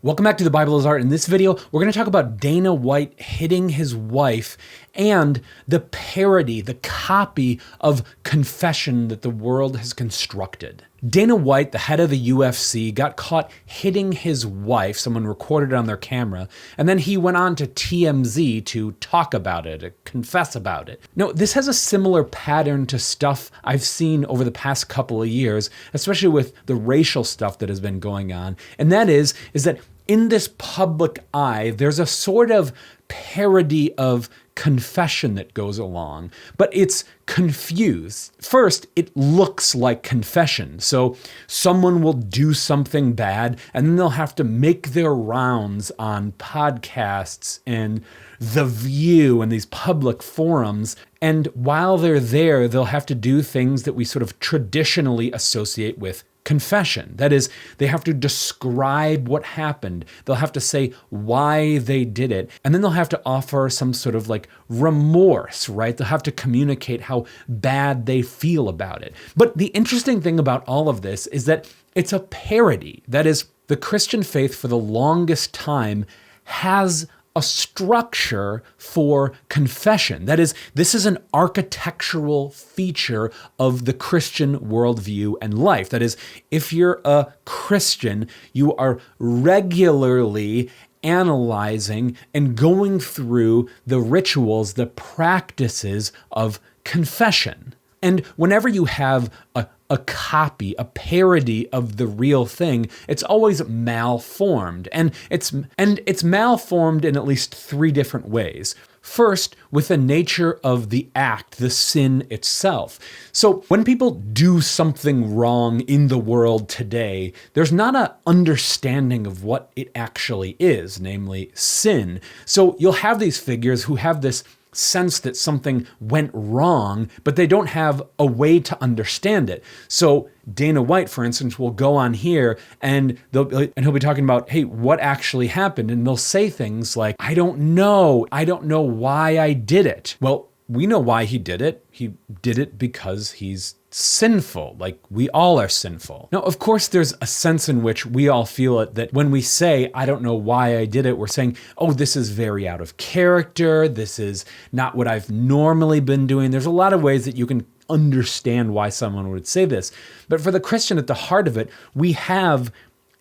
Welcome back to The Bible is Art. In this video, we're going to talk about Dana White hitting his wife and the parody, the copy of confession that the world has constructed. Dana White, the head of the UFC, got caught hitting his wife. Someone recorded it on their camera, and then he went on to TMZ to talk about it, to confess about it. Now, this has a similar pattern to stuff I've seen over the past couple of years, especially with the racial stuff that has been going on, and that is that in this public eye, there's a sort of parody of confession that goes along, but it's confused. First, it looks like confession. So someone will do something bad, and then they'll have to make their rounds on podcasts and The View and these public forums. And while they're there, they'll have to do things that we sort of traditionally associate with confession. That is, they have to describe what happened. They'll have to say why they did it. And then they'll have to offer some sort of like remorse, right? They'll have to communicate how bad they feel about it. But the interesting thing about all of this is that it's a parody. That is, the Christian faith for the longest time has a structure for confession. That is, this is an architectural feature of the Christian worldview and life. That is, if you're a Christian, you are regularly analyzing and going through the rituals, the practices of confession. And whenever you have a copy, a parody of the real thing, it's always malformed. And it's malformed in at least three different ways. First, with the nature of the act, the sin itself. So when people do something wrong in the world today, there's not an understanding of what it actually is, namely sin. So you'll have these figures who have this sense that something went wrong, but they don't have a way to understand it. So Dana White, for instance, will go on here and he'll be talking about, hey, what actually happened? And they'll say things like, I don't know why I did it. Well, we know why he did it. He did it because he's sinful, like we all are sinful. Now, of course, there's a sense in which we all feel it that when we say, I don't know why I did it, we're saying, oh, this is very out of character. This is not what I've normally been doing. There's a lot of ways that you can understand why someone would say this. But for the Christian, at the heart of it, we have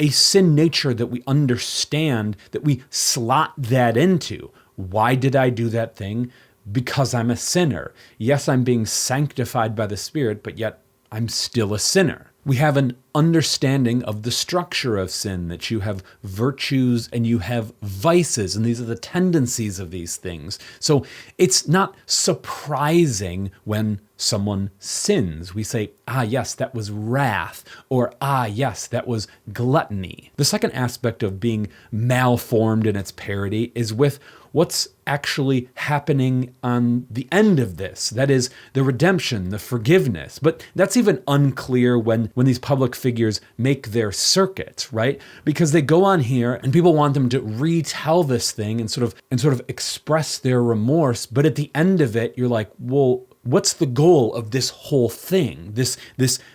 a sin nature that we understand, that we slot that into. Why did I do that thing? Because I'm a sinner. Yes, I'm being sanctified by the Spirit, but yet I'm still a sinner. We have an understanding of the structure of sin, that you have virtues and you have vices, and these are the tendencies of these things. So it's not surprising when someone sins. We say, ah, yes, that was wrath, or ah, yes, that was gluttony. The second aspect of being malformed in its parody is with what's actually happening on the end of this. That is the redemption, the forgiveness. But that's even unclear when these public figures make their circuits, right? Because they go on here and people want them to retell this thing and sort of express their remorse. But at the end of it, you're like, well, what's the goal of this whole thing, this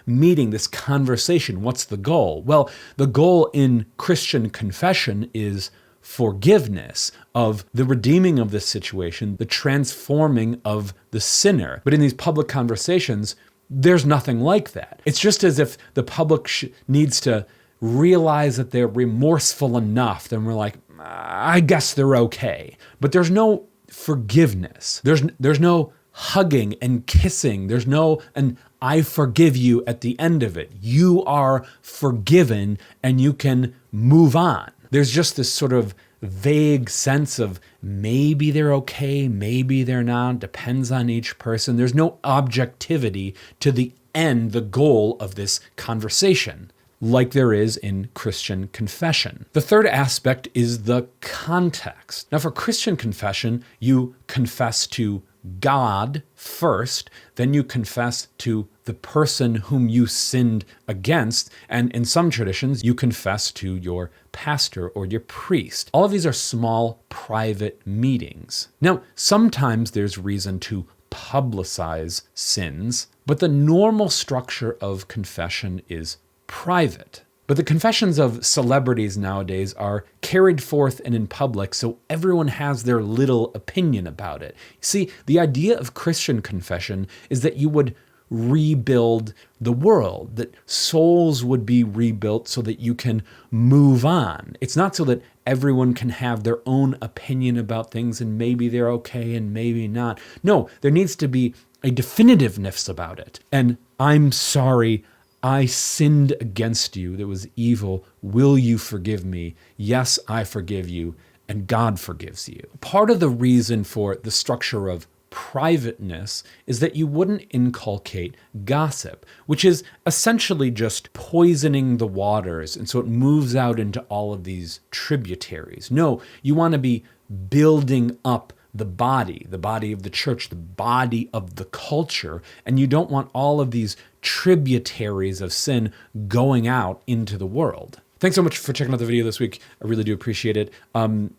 meeting, this conversation? What's the goal? Well, the goal in Christian confession is forgiveness, of the redeeming of this situation, the transforming of the sinner. But in these public conversations, there's nothing like that. It's just as if the public needs to realize that they're remorseful enough, then we're like, I guess they're okay. But there's no forgiveness. There's no hugging and kissing. There's no an I forgive you at the end of it. You are forgiven and you can move on. There's just this sort of vague sense of maybe they're okay, maybe they're not, depends on each person. There's no objectivity to the end, the goal of this conversation, like there is in Christian confession. The third aspect is the context. Now, for Christian confession, you confess to God first, then you confess to the person whom you sinned against, and in some traditions, you confess to your pastor or your priest. All of these are small, private meetings. Now, sometimes there's reason to publicize sins, but the normal structure of confession is private. But the confessions of celebrities nowadays are carried forth and in public, so everyone has their little opinion about it. See, the idea of Christian confession is that you would rebuild the world, that souls would be rebuilt so that you can move on. It's not so that everyone can have their own opinion about things and maybe they're okay and maybe not. No, there needs to be a definitiveness about it. And I'm sorry, I sinned against you. That was evil. Will you forgive me? Yes, I forgive you. And God forgives you. Part of the reason for the structure of privateness is that you wouldn't inculcate gossip, which is essentially just poisoning the waters. And so it moves out into all of these tributaries. No, you want to be building up the body of the church, the body of the culture, and you don't want all of these tributaries of sin going out into the world. Thanks so much for checking out the video this week. I really do appreciate it.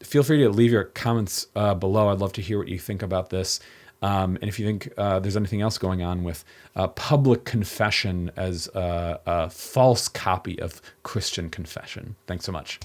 Feel free to leave your comments below. I'd love to hear what you think about this. And if you think there's anything else going on with public confession as a false copy of Christian confession. Thanks so much.